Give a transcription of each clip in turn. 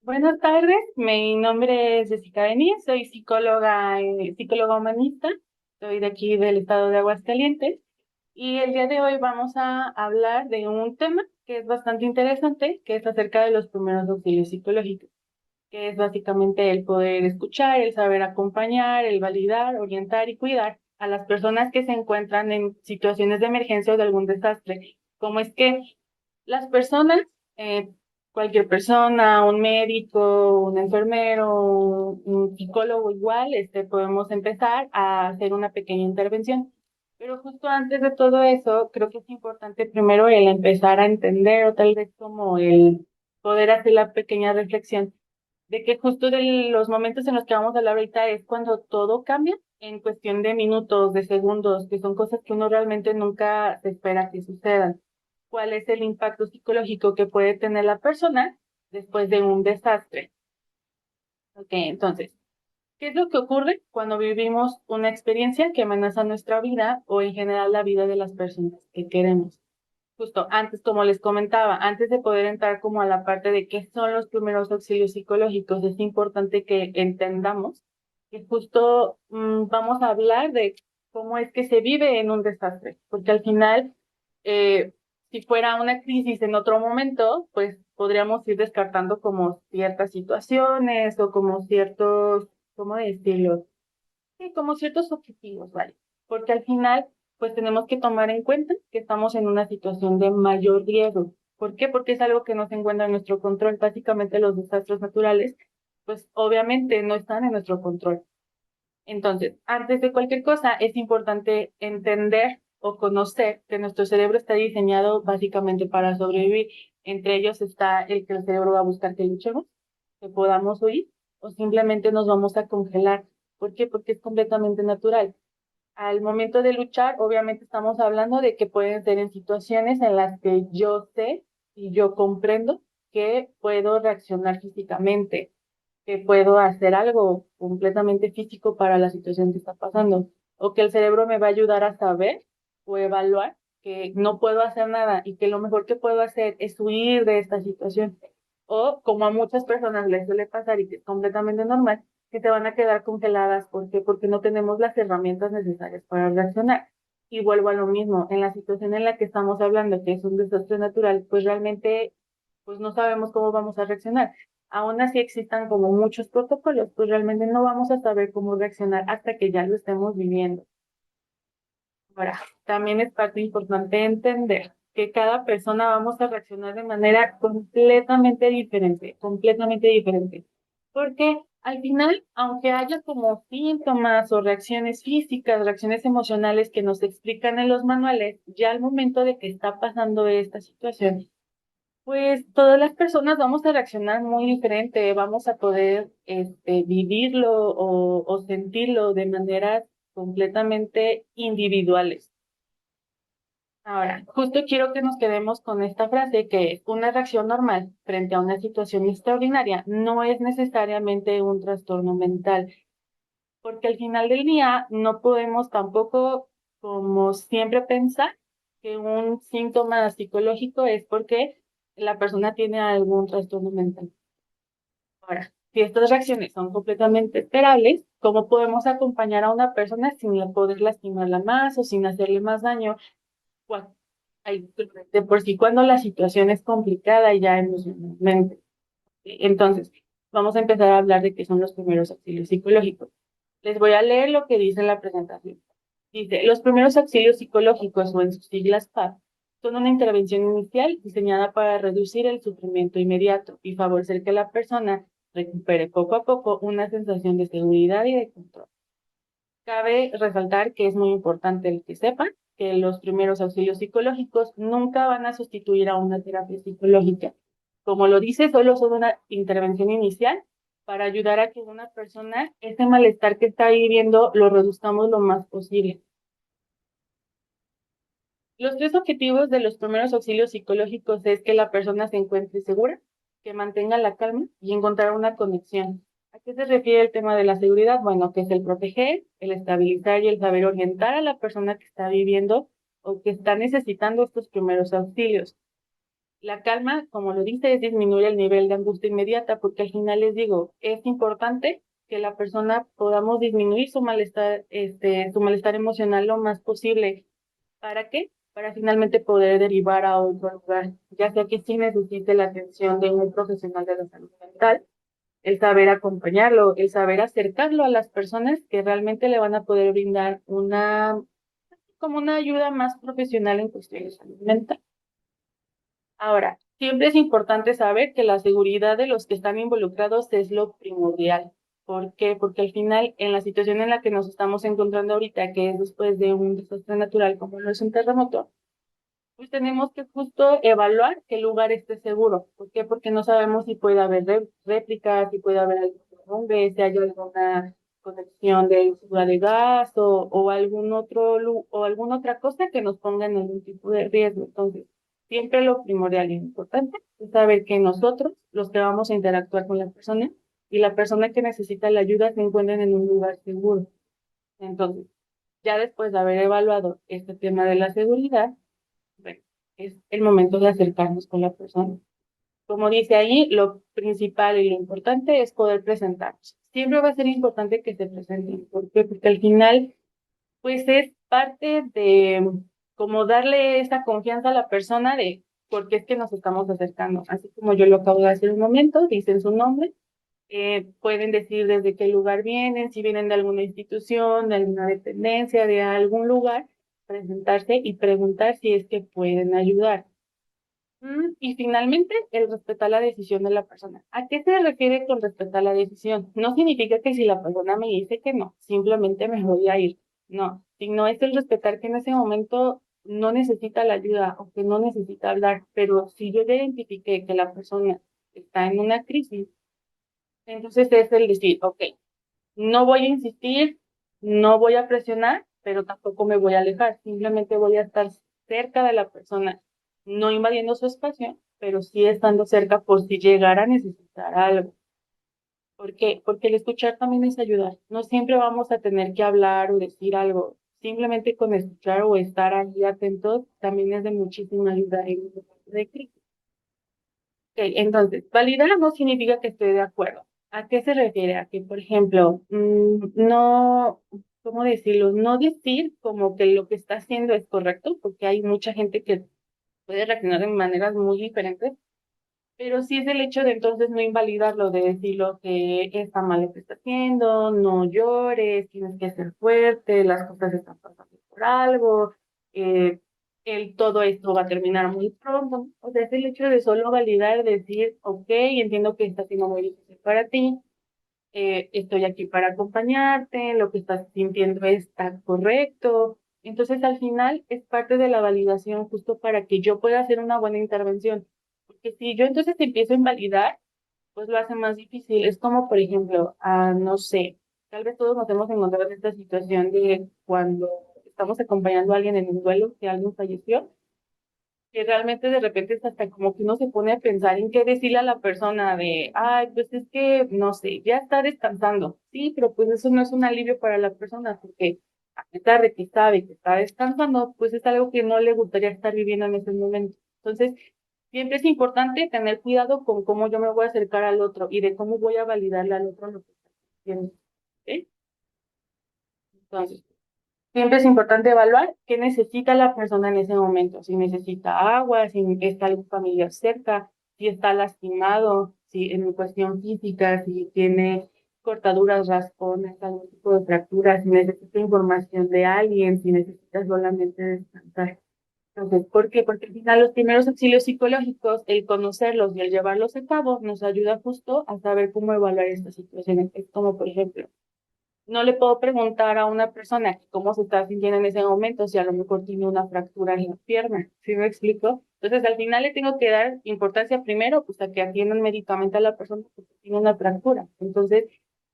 Buenas tardes, mi nombre es Jessica Benítez, soy psicóloga, psicóloga humanista, soy de aquí del estado de Aguascalientes y el día de hoy vamos a hablar de un tema que es bastante interesante, que es acerca de los primeros auxilios psicológicos, que es básicamente el poder escuchar, el saber acompañar, el validar, orientar y cuidar a las personas que se encuentran en situaciones de emergencia o de algún desastre. Como es que las personas, eh, cualquier persona, un médico, un enfermero, un psicólogo igual, podemos empezar a hacer una pequeña intervención. Pero justo antes de todo eso, creo que es importante primero el empezar a entender o tal vez como el poder hacer la pequeña reflexión de que justo de los momentos en los que vamos a hablar ahorita es cuando todo cambia en cuestión de minutos, de segundos, que son cosas que uno realmente nunca se espera que sucedan. ¿Cuál es el impacto psicológico que puede tener la persona después de un desastre? Ok, entonces, ¿qué es lo que ocurre cuando vivimos una experiencia que amenaza nuestra vida o en general la vida de las personas que queremos? Justo antes, como les comentaba, antes de poder entrar como a la parte de qué son los primeros auxilios psicológicos, es importante que entendamos que justo vamos a hablar de cómo es que se vive en un desastre, porque al final, si fuera una crisis en otro momento, pues podríamos ir descartando como ciertas situaciones o como ciertos, ¿cómo decirlo? Sí, como ciertos objetivos, ¿vale? Porque al final, pues tenemos que tomar en cuenta que estamos en una situación de mayor riesgo. ¿Por qué? Porque es algo que no se encuentra en nuestro control. Básicamente los desastres naturales, pues obviamente no están en nuestro control. Entonces, antes de cualquier cosa, es importante entender o conocer que nuestro cerebro está diseñado básicamente para sobrevivir. Entre ellos está el que el cerebro va a buscar que luchemos, que podamos huir, o simplemente nos vamos a congelar. ¿Por qué? Porque es completamente natural. Al momento de luchar, obviamente estamos hablando de que pueden ser en situaciones en las que yo sé y yo comprendo que puedo reaccionar físicamente, que puedo hacer algo completamente físico para la situación que está pasando, o que el cerebro me va a ayudar a saber o evaluar que no puedo hacer nada y que lo mejor que puedo hacer es huir de esta situación. O como a muchas personas les suele pasar y que es completamente normal, que te van a quedar congeladas. ¿Por qué? Porque no tenemos las herramientas necesarias para reaccionar. Y vuelvo a lo mismo, en la situación en la que estamos hablando, que es un desastre natural, pues realmente pues no sabemos cómo vamos a reaccionar. Aún así existan como muchos protocolos, pues realmente no vamos a saber cómo reaccionar hasta que ya lo estemos viviendo. Ahora, también es parte importante entender que cada persona vamos a reaccionar de manera completamente diferente. Porque al final, aunque haya como síntomas o reacciones físicas, reacciones emocionales que nos explican en los manuales, ya al momento de que está pasando esta situación, pues todas las personas vamos a reaccionar muy diferente, vamos a poder vivirlo o sentirlo de maneras completamente individuales. Ahora, justo quiero que nos quedemos con esta frase que es una reacción normal frente a una situación extraordinaria no es necesariamente un trastorno mental, porque al final del día no podemos tampoco, como siempre, pensar que un síntoma psicológico es porque la persona tiene algún trastorno mental. Ahora, si estas reacciones son completamente esperables, ¿cómo podemos acompañar a una persona sin poder lastimarla más o sin hacerle más daño? cua- de por sí cuando la situación es complicada ya emocionalmente. Entonces, vamos a empezar a hablar de qué son los primeros auxilios psicológicos. Les voy a leer lo que dice en la presentación. Dice, los primeros auxilios psicológicos o en sus siglas PAP son una intervención inicial diseñada para reducir el sufrimiento inmediato y favorecer que la persona recupere poco a poco una sensación de seguridad y de control. Cabe resaltar que es muy importante el que sepan que los primeros auxilios psicológicos nunca van a sustituir a una terapia psicológica. Como lo dice, solo son una intervención inicial para ayudar a que una persona, ese malestar que está viviendo, lo reduzcamos lo más posible. Los tres objetivos de los primeros auxilios psicológicos es que la persona se encuentre segura, que mantenga la calma y encontrar una conexión. ¿A qué se refiere el tema de la seguridad? Bueno, que es el proteger, el estabilizar y el saber orientar a la persona que está viviendo o que está necesitando estos primeros auxilios. La calma, como lo dice, es disminuir el nivel de angustia inmediata, porque al final les digo, es importante que la persona podamos disminuir su malestar emocional lo más posible. ¿Para qué? Para finalmente poder derivar a otro lugar, ya sea que sí necesite la atención de un profesional de la salud mental, el saber acompañarlo, el saber acercarlo a las personas que realmente le van a poder brindar como una ayuda más profesional en cuestiones de salud mental. Ahora, siempre es importante saber que la seguridad de los que están involucrados es lo primordial. ¿Por qué? Porque al final, en la situación en la que nos estamos encontrando ahorita, que es después de un desastre natural como lo es un terremoto, pues tenemos que justo evaluar qué lugar esté seguro. ¿Por qué? Porque no sabemos si puede haber réplicas, si puede haber algún derrumbe, si hay alguna conexión de fuga de gas o o alguna otra cosa que nos ponga en algún tipo de riesgo. Entonces, siempre lo primordial y importante es saber que nosotros, los que vamos a interactuar con la persona y la persona que necesita la ayuda se encuentren en un lugar seguro. Entonces, ya después de haber evaluado este tema de la seguridad, bueno, es el momento de acercarnos con la persona. Como dice ahí, lo principal y lo importante es poder presentarnos. Siempre va a ser importante que se presenten. ¿Por qué? Porque al final, pues es parte de como darle esa confianza a la persona de por qué es que nos estamos acercando. Así como yo lo acabo de hacer un momento, dicen su nombre, pueden decir desde qué lugar vienen, si vienen de alguna institución, de alguna dependencia, de algún lugar, presentarse y preguntar si es que pueden ayudar. Y finalmente, el respetar la decisión de la persona. ¿A qué se refiere con respetar la decisión? No significa que si la persona me dice que no, simplemente me voy a ir. No, sino es el respetar que en ese momento no necesita la ayuda o que no necesita hablar, pero si yo ya identifiqué que la persona está en una crisis, entonces es el decir, ok, no voy a insistir, no voy a presionar, pero tampoco me voy a alejar, simplemente voy a estar cerca de la persona, no invadiendo su espacio, pero sí estando cerca por si llegara a necesitar algo. ¿Por qué? Porque el escuchar también es ayudar. No siempre vamos a tener que hablar o decir algo. Simplemente con escuchar o estar ahí atentos también es de muchísima ayuda en un momento de crisis. Ok, entonces, validar no significa que estoy de acuerdo. ¿A qué se refiere? A que, por ejemplo, no, ¿cómo decirlo? No decir como que lo que está haciendo es correcto, porque hay mucha gente que puede reaccionar de maneras muy diferentes, pero sí es el hecho de entonces no invalidarlo, de decirlo que está mal lo que está haciendo, no llores, tienes que ser fuerte, las cosas están pasando por algo, eh, todo esto va a terminar muy pronto. O sea, es el hecho de solo validar, decir, ok, entiendo que está siendo muy difícil para ti, estoy aquí para acompañarte, lo que estás sintiendo está correcto. Entonces, al final es parte de la validación justo para que yo pueda hacer una buena intervención. Porque si yo entonces empiezo a invalidar, pues lo hace más difícil. Es como, por ejemplo, no sé, tal vez todos nos hemos encontrado en esta situación de cuando estamos acompañando a alguien en un duelo, que alguien falleció, que realmente de repente es hasta como que uno se pone a pensar en qué decirle a la persona de, ay, pues es que, no sé, ya está descansando. Sí, pero pues eso no es un alivio para la persona, porque a pesar de que sabe que está descansando, pues es algo que no le gustaría estar viviendo en ese momento. Entonces, siempre es importante tener cuidado con cómo yo me voy a acercar al otro y de cómo voy a validarle al otro lo que está haciendo. ¿Sí? Entonces, siempre es importante evaluar qué necesita la persona en ese momento, si necesita agua, si está algún familiar cerca, si está lastimado, si en cuestión física, si tiene cortaduras, raspones, algún tipo de fracturas, si necesita información de alguien, si necesita solamente descansar. Entonces, ¿por qué? Porque al final los primeros auxilios psicológicos, el conocerlos y el llevarlos a cabo, nos ayuda justo a saber cómo evaluar estas situaciones. Es como, por ejemplo, no le puedo preguntar a una persona cómo se está sintiendo en ese momento si a lo mejor tiene una fractura en la pierna. ¿Sí me explico? Entonces, al final le tengo que dar importancia primero, pues a que atiendan médicamente a la persona porque tiene una fractura. Entonces,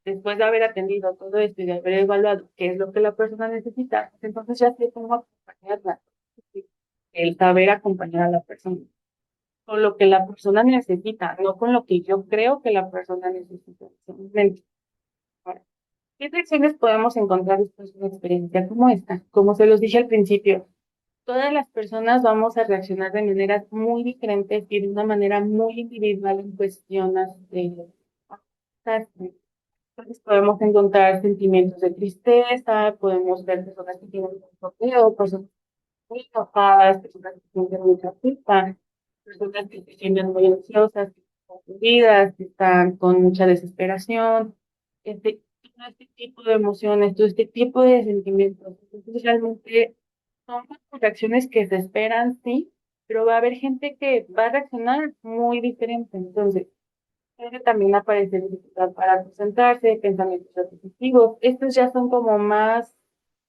después de haber atendido todo esto y de haber evaluado qué es lo que la persona necesita, pues entonces ya sé cómo acompañarla. ¿Sí? El saber acompañar a la persona con lo que la persona necesita, no con lo que yo creo que la persona necesita en ese momento. ¿Qué lecciones podemos encontrar después de una experiencia como esta? Como se los dije al principio, todas las personas vamos a reaccionar de maneras muy diferentes y de una manera muy individual en cuestiones de... Entonces podemos encontrar sentimientos de tristeza, podemos ver personas que tienen un bloqueo, personas muy enojadas, personas que sienten mucha culpa, personas que se sienten muy ansiosas, que están confundidas, que están con mucha desesperación, todo este tipo de emociones, todo este tipo de sentimientos. Entonces realmente son reacciones que se esperan, sí, pero va a haber gente que va a reaccionar muy diferente. Entonces, puede también aparecer dificultad para concentrarse, pensamientos repetitivos. Estos ya son como más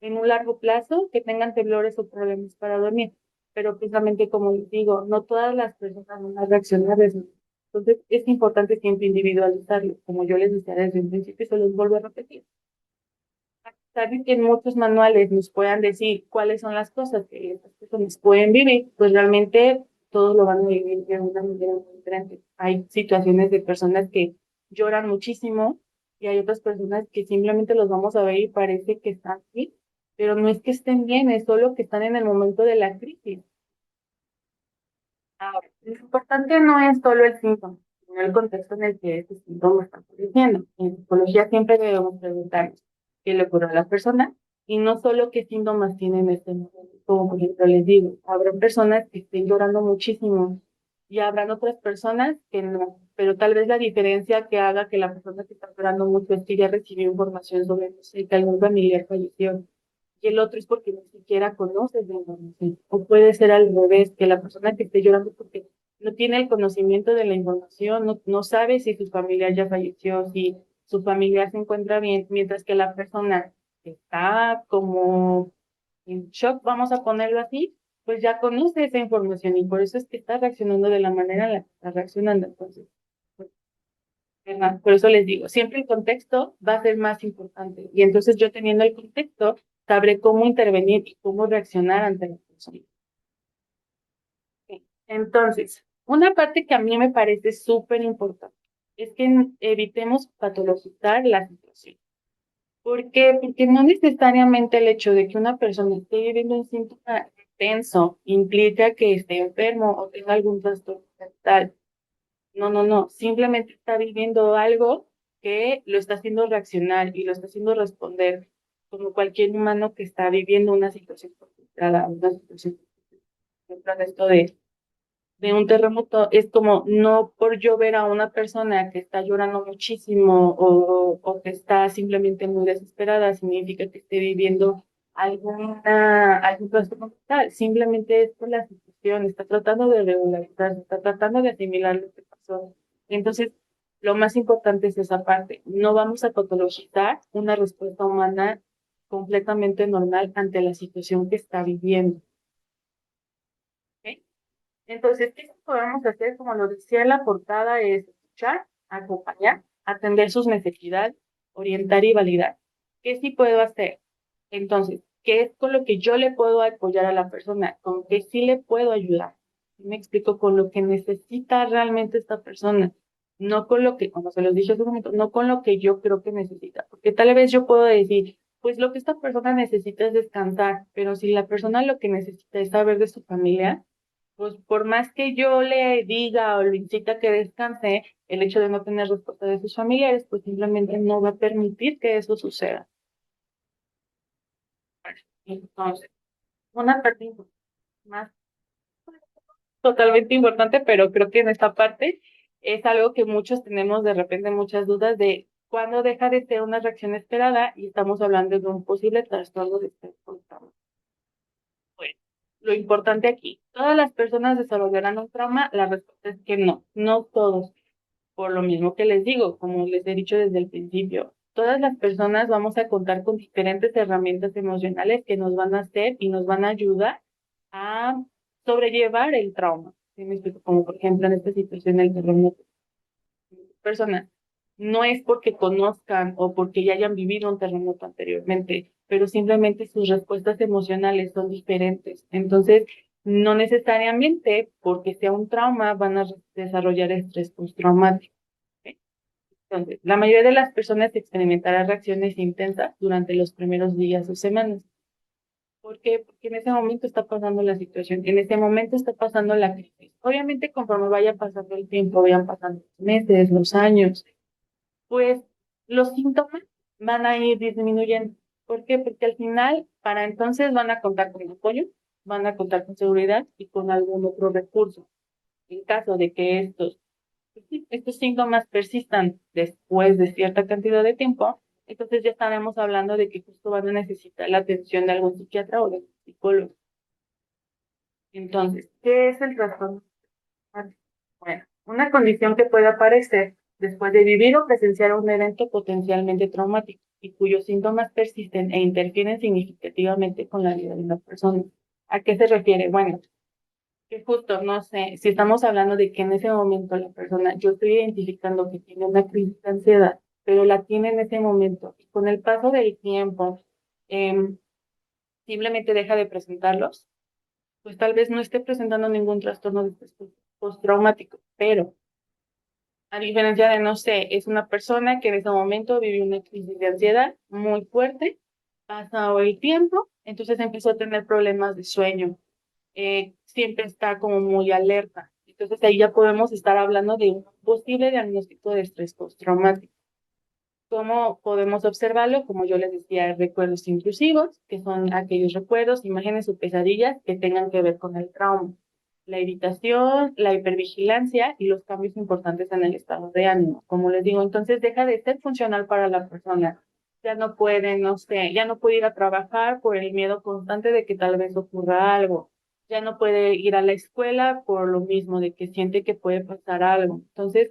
en un largo plazo que tengan temblores o problemas para dormir. Pero precisamente como les digo, no todas las personas van a reaccionar de eso. Entonces es importante siempre individualizarlo. Como yo les decía desde un principio, se los vuelvo a repetir. Saben que en muchos manuales nos puedan decir cuáles son las cosas que estas personas pueden vivir, pues realmente todos lo van a vivir de una manera muy diferente. Hay situaciones de personas que lloran muchísimo y hay otras personas que simplemente los vamos a ver y parece que están bien, pero no es que estén bien, es solo que están en el momento de la crisis. Ahora, lo importante no es solo el síntoma, sino el contexto en el que ese síntoma está apareciendo. En psicología siempre debemos preguntarnos qué le ocurre a la persona y no solo qué síntomas tiene en este momento. Como por ejemplo les digo, habrá personas que estén llorando muchísimo y habrán otras personas que no, pero tal vez la diferencia que haga que la persona que está llorando mucho es que ya recibió información sobre, no sé, que algún familiar falleció y el otro es porque ni siquiera conoces de información. O puede ser al revés, que la persona que esté llorando porque no tiene el conocimiento de la información, no sabe si su familia ya falleció, si su familia se encuentra bien, mientras que la persona que está como en shock, vamos a ponerlo así, pues ya conoce esa información y por eso es que está reaccionando de la manera en la que está reaccionando. Entonces, pues, ¿verdad? Por eso les digo, siempre el contexto va a ser más importante. Y entonces yo teniendo el contexto, sabré cómo intervenir y cómo reaccionar ante la persona. Ok. Entonces, una parte que a mí me parece súper importante es que evitemos patologizar la situación. ¿Por qué? Porque no necesariamente el hecho de que una persona esté viviendo un síntoma tenso implica que esté enfermo o tenga algún trastorno mental. No, no, no. Simplemente está viviendo algo que lo está haciendo reaccionar y lo está haciendo responder como cualquier humano que está viviendo una situación complicada, una situación, por ejemplo, esto de un terremoto, es como no por yo ver a una persona que está llorando muchísimo o que está simplemente muy desesperada, significa que esté viviendo algún trastorno mental. Simplemente es por la situación, está tratando de regularizar, está tratando de asimilar lo que pasó. Entonces, lo más importante es esa parte. No vamos a patologizar una respuesta humana completamente normal ante la situación que está viviendo. ¿Ok? Entonces, ¿qué podemos hacer? Como lo decía en la portada, es escuchar, acompañar, atender sus necesidades, orientar y validar. ¿Qué sí puedo hacer? Entonces, ¿qué es con lo que yo le puedo apoyar a la persona? ¿Con qué sí le puedo ayudar? ¿Sí? Me explico con lo que necesita realmente esta persona, no con lo que, como se los dije hace un momento, no con lo que yo creo que necesita, porque tal vez yo puedo decir, pues lo que esta persona necesita es descansar, pero si la persona lo que necesita es saber de su familia, pues por más que yo le diga o le incita a que descanse, el hecho de no tener respuesta de sus familiares, pues simplemente no va a permitir que eso suceda. Entonces, una parte más totalmente importante, pero creo que en esta parte es algo que muchos tenemos de repente muchas dudas de cuándo deja de ser una reacción esperada y estamos hablando de un posible trastorno de estrés postraumático. Bueno, lo importante aquí, ¿todas las personas desarrollarán un trauma? La respuesta es que no, no todos. Por lo mismo que les digo, como les he dicho desde el principio, todas las personas vamos a contar con diferentes herramientas emocionales que nos van a hacer y nos van a ayudar a sobrellevar el trauma. ¿Sí me explico? Como por ejemplo en esta situación del terremoto. Personas, no es porque conozcan o porque ya hayan vivido un terremoto anteriormente, pero simplemente sus respuestas emocionales son diferentes. Entonces, no necesariamente porque sea un trauma van a desarrollar estrés postraumático. ¿Ok? Entonces, la mayoría de las personas experimentará reacciones intensas durante los primeros días o semanas. ¿Por qué? Porque en ese momento está pasando la situación, en ese momento está pasando la crisis. Obviamente, conforme vaya pasando el tiempo, vayan pasando los meses, los años, pues los síntomas van a ir disminuyendo. ¿Por qué? Porque al final, para entonces van a contar con apoyo, van a contar con seguridad y con algún otro recurso. En caso de que estos síntomas persistan después de cierta cantidad de tiempo, entonces ya estaremos hablando de que justo van a necesitar la atención de algún psiquiatra o de un psicólogo. Entonces, ¿qué es el trastorno? Bueno, una condición que puede aparecer después de vivir o presenciar un evento potencialmente traumático y cuyos síntomas persisten e interfieren significativamente con la vida de una persona. ¿A qué se refiere? Bueno, que justo, no sé, si estamos hablando de que en ese momento la persona, yo estoy identificando que tiene una crisis de ansiedad, pero la tiene en ese momento y con el paso del tiempo em, simplemente deja de presentarlos, pues tal vez no esté presentando ningún trastorno de estrés postraumático, pero a diferencia de, no sé, es una persona que en ese momento vivió una crisis de ansiedad muy fuerte, pasado el tiempo, entonces empezó a tener problemas de sueño, siempre está como muy alerta. Entonces ahí ya podemos estar hablando de un posible diagnóstico de estrés postraumático. ¿Cómo podemos observarlo? Como yo les decía, recuerdos intrusivos, que son aquellos recuerdos, imágenes o pesadillas que tengan que ver con el trauma, la irritación, la hipervigilancia y los cambios importantes en el estado de ánimo. Como les digo, entonces deja de ser funcional para la persona. Ya no puede, no sé, ya no puede ir a trabajar por el miedo constante de que tal vez ocurra algo. Ya no puede ir a la escuela por lo mismo, de que siente que puede pasar algo. Entonces,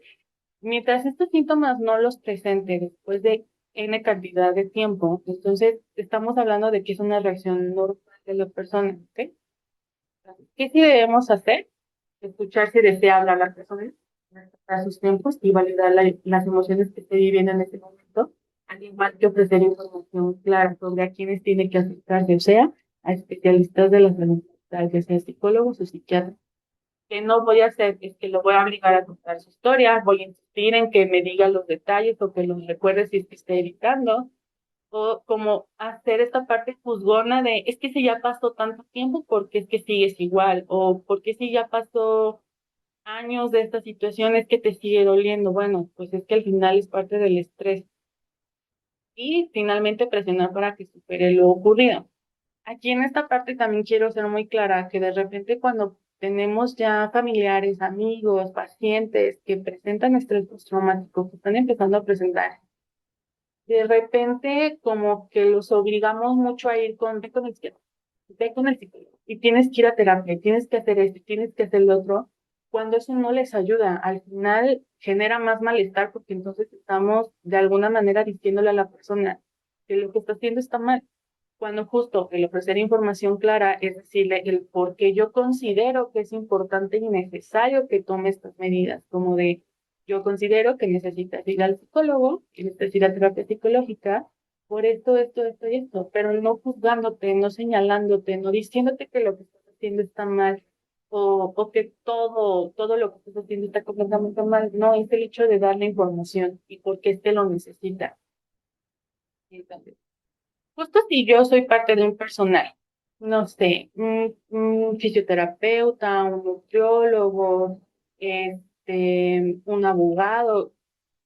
mientras estos síntomas no los presente después de N cantidad de tiempo, entonces estamos hablando de que es una reacción normal de la persona, ¿ok? ¿Qué sí debemos hacer? Escuchar si desea hablar a la persona, respetar sus tiempos y validar las emociones que esté viviendo en ese momento, al igual que ofrecer información clara sobre a quienes tiene que acercarse, o sea, a especialistas de la salud mental, ya sea psicólogos o psiquiatras. Que no voy a hacer es que lo voy a obligar a contar su historia, voy a insistir en que me diga los detalles o que los recuerde si es que está evitando, o como hacer esta parte juzgona de, es que si ya pasó tanto tiempo, ¿por qué es que sigues igual? O ¿por qué si ya pasó años de esta situación es que te sigue doliendo? Bueno, pues es que al final es parte del estrés. Y finalmente presionar para que supere lo ocurrido. Aquí en esta parte también quiero ser muy clara que de repente cuando tenemos ya familiares, amigos, pacientes que presentan estrés postraumático, que están empezando a presentar, de repente como que los obligamos mucho a ir ve con el psiquiatra, ve con el psicólogo, y tienes que ir a terapia, y tienes que hacer esto, y tienes que hacer lo otro, cuando eso no les ayuda, al final genera más malestar porque entonces estamos de alguna manera diciéndole a la persona que lo que está haciendo está mal cuando justo el ofrecer información clara, es decirle el por qué yo considero que es importante y necesario que tome estas medidas, como de yo considero que necesitas ir al psicólogo, que necesitas ir a terapia psicológica, por esto y esto, pero no juzgándote, no señalándote, no diciéndote que lo que estás haciendo está mal, o que todo lo que estás haciendo está completamente mal, no, es el hecho de darle información y por qué este lo necesita. Entonces, justo si yo soy parte de un personal, no sé, un fisioterapeuta, un nutriólogo, un abogado,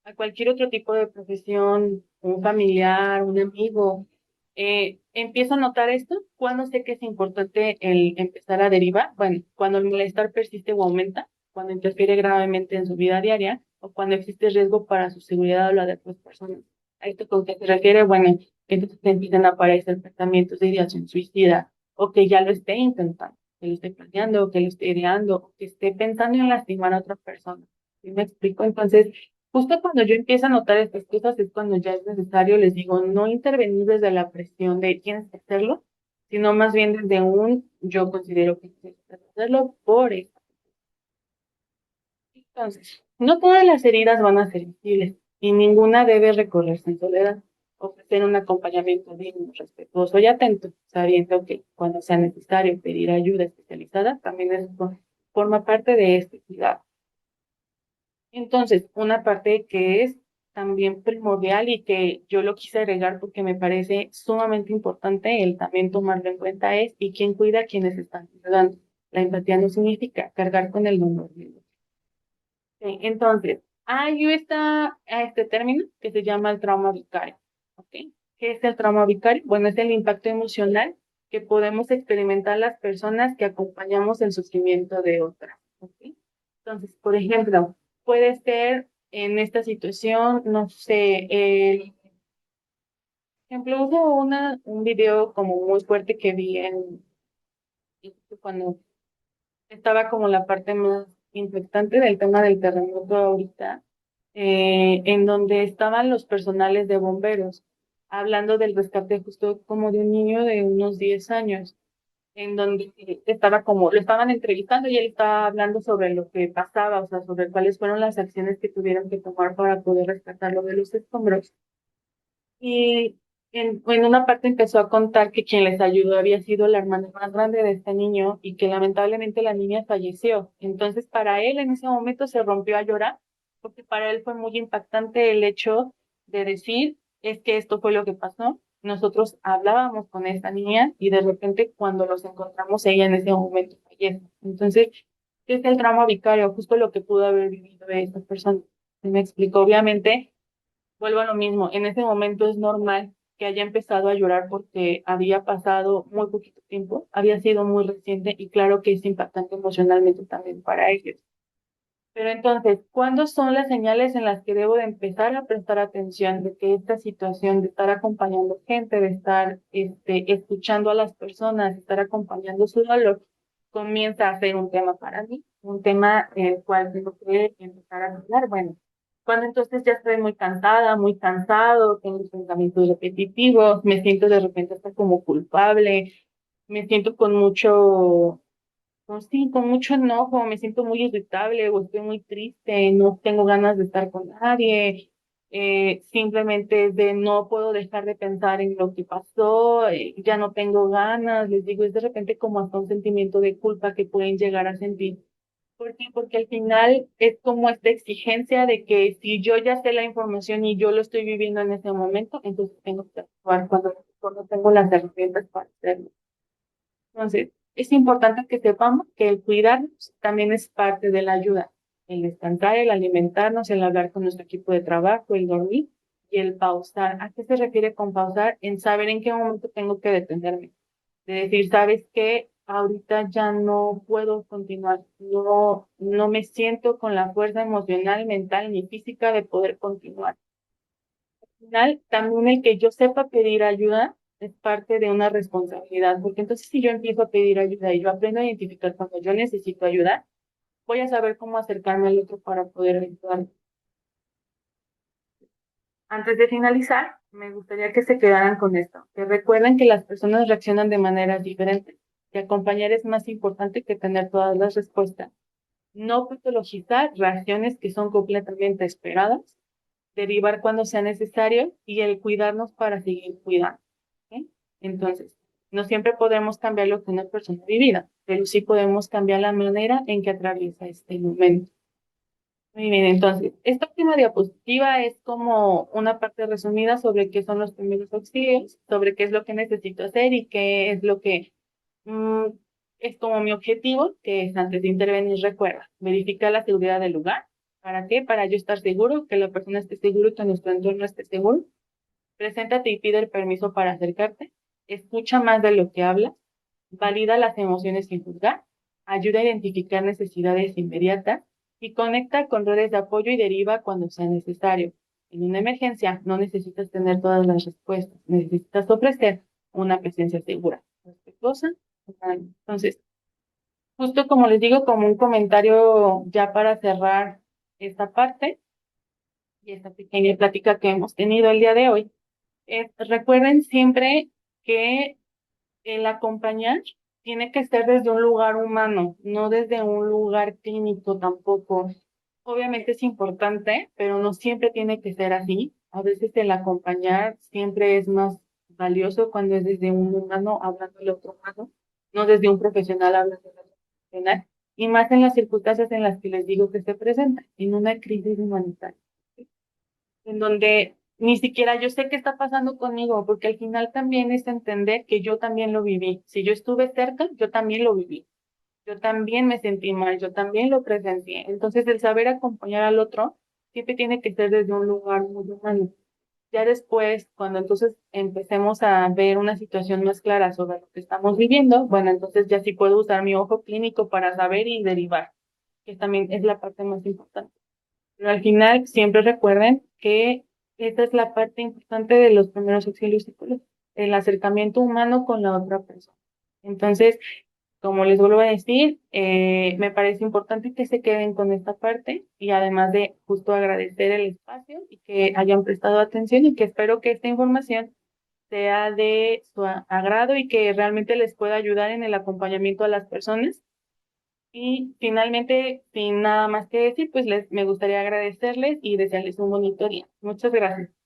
a cualquier otro tipo de profesión, un familiar, un amigo, empiezo a notar esto, cuando sé que es importante el empezar a derivar, bueno, cuando el malestar persiste o aumenta, cuando interfiere gravemente en su vida diaria o cuando existe riesgo para su seguridad o la de otras personas. ¿A esto con qué se refiere? Bueno, que entonces empiezan a aparecer pensamientos de ideación suicida o que ya lo esté intentando, que lo esté planeando, que lo esté ideando, o que esté pensando en lastimar a otra persona. ¿Sí me explico? Entonces, justo cuando yo empiezo a notar estas cosas es cuando ya es necesario, les digo, no intervenir desde la presión de tienes que hacerlo, sino más bien desde un yo considero que necesitas hacerlo por eso. Entonces, no todas las heridas van a ser visibles y ninguna debe recorrerse en soledad. Ofrecer un acompañamiento digno, respetuoso y atento, sabiendo que cuando sea necesario pedir ayuda especializada, también forma parte de este cuidado. Entonces, una parte que es también primordial y que yo lo quise agregar porque me parece sumamente importante el también tomarlo en cuenta es y quién cuida a quienes están ayudando. La empatía no significa cargar con el dolor. Sí, entonces, este término que se llama el trauma vicario. ¿Ok? ¿Qué es el trauma vicario? Bueno, es el impacto emocional que podemos experimentar las personas que acompañamos el sufrimiento de otras. ¿Ok? Entonces, por ejemplo, puede ser en esta situación, no sé, ejemplo, hubo un video como muy fuerte que vi cuando estaba como la parte más impactante del tema del terremoto ahorita, en donde estaban los personales de bomberos hablando del rescate justo como de un niño de unos 10 años, en donde estaba como, lo estaban entrevistando y él estaba hablando sobre lo que pasaba, o sea, sobre cuáles fueron las acciones que tuvieron que tomar para poder rescatarlo de los escombros. Y en una parte empezó a contar que quien les ayudó había sido la hermana más grande de este niño y que lamentablemente la niña falleció. Entonces, para él en ese momento se rompió a llorar, porque para él fue muy impactante el hecho de decir, es que esto fue lo que pasó. Nosotros hablábamos con esta niña y de repente cuando los encontramos, ella en ese momento fallece. Entonces, ¿qué es el trauma vicario? Justo lo que pudo haber vivido esta persona. Se me explicó, obviamente vuelvo a lo mismo, en ese momento es normal que haya empezado a llorar porque había pasado muy poquito tiempo, había sido muy reciente y claro que es impactante emocionalmente también para ellos. Pero entonces, ¿cuándo son las señales en las que debo de empezar a prestar atención de que esta situación de estar acompañando gente, de estar escuchando a las personas, de estar acompañando su dolor, comienza a ser un tema para mí, un tema en el cual tengo que empezar a hablar? Bueno, cuando entonces ya estoy muy cansada, muy cansado, tengo pensamientos repetitivos, me siento de repente hasta como culpable, me siento con mucho pues sí, con mucho enojo, me siento muy irritable o estoy muy triste, no tengo ganas de estar con nadie, simplemente de no puedo dejar de pensar en lo que pasó, ya no tengo ganas, les digo, es de repente como hasta un sentimiento de culpa que pueden llegar a sentir. ¿Por qué? Porque al final es como esta exigencia de que si yo ya sé la información y yo lo estoy viviendo en ese momento, entonces tengo que actuar cuando tengo las herramientas para hacerlo. Entonces, es importante que sepamos que el cuidarnos también es parte de la ayuda. El descansar, el alimentarnos, el hablar con nuestro equipo de trabajo, el dormir y el pausar. ¿A qué se refiere con pausar? En saber en qué momento tengo que detenerme. De decir, ¿sabes qué? Ahorita ya no puedo continuar. No, no me siento con la fuerza emocional, mental ni física de poder continuar final, también el que yo sepa pedir ayuda es parte de una responsabilidad, porque entonces si yo empiezo a pedir ayuda y yo aprendo a identificar cuando yo necesito ayuda, voy a saber cómo acercarme al otro para poder ayudar. Antes de finalizar, me gustaría que se quedaran con esto, que recuerden que las personas reaccionan de maneras diferentes, que acompañar es más importante que tener todas las respuestas. No patologizar reacciones que son completamente esperadas, derivar cuando sea necesario y el cuidarnos para seguir cuidando. ¿Ok? Entonces, no siempre podemos cambiar lo que una persona ha vivido, pero sí podemos cambiar la manera en que atraviesa este momento. Muy bien, entonces, esta última diapositiva es como una parte resumida sobre qué son los primeros auxilios, sobre qué es lo que necesito hacer y qué es lo que mm, es como mi objetivo, que es antes de intervenir, recuerda, verificar la seguridad del lugar. ¿Para qué? Para yo estar seguro, que la persona esté seguro, que nuestro entorno esté seguro. Preséntate y pide el permiso para acercarte. Escucha más de lo que habla. Valida las emociones sin juzgar. Ayuda a identificar necesidades inmediatas y conecta con redes de apoyo y deriva cuando sea necesario. En una emergencia no necesitas tener todas las respuestas, necesitas ofrecer una presencia segura, respetuosa. Entonces, justo como les digo, como un comentario ya para cerrar esta parte y esta pequeña plática que hemos tenido el día de hoy, recuerden siempre que el acompañar tiene que ser desde un lugar humano, no desde un lugar clínico tampoco. Obviamente es importante, pero no siempre tiene que ser así. A veces el acompañar siempre es más valioso cuando es desde un humano hablando del otro humano, no desde un profesional hablando del otro profesional, y más en las circunstancias en las que les digo que se presentan, en una crisis humanitaria. en donde ni siquiera yo sé qué está pasando conmigo, porque al final también es entender que yo también lo viví. Si yo estuve cerca, yo también lo viví. Yo también me sentí mal, yo también lo presencié. Entonces, el saber acompañar al otro siempre tiene que ser desde un lugar muy humano. Ya después, cuando entonces empecemos a ver una situación más clara sobre lo que estamos viviendo, bueno, entonces ya sí puedo usar mi ojo clínico para saber y derivar, que también es la parte más importante. Pero al final, siempre recuerden que esta es la parte importante de los primeros auxilios psicológicos, el acercamiento humano con la otra persona. Entonces, como les vuelvo a decir, me parece importante que se queden con esta parte y además de justo agradecer el espacio y que hayan prestado atención y que espero que esta información sea de su agrado y que realmente les pueda ayudar en el acompañamiento a las personas. Y finalmente, sin nada más que decir, pues me gustaría agradecerles y desearles un bonito día. Muchas gracias.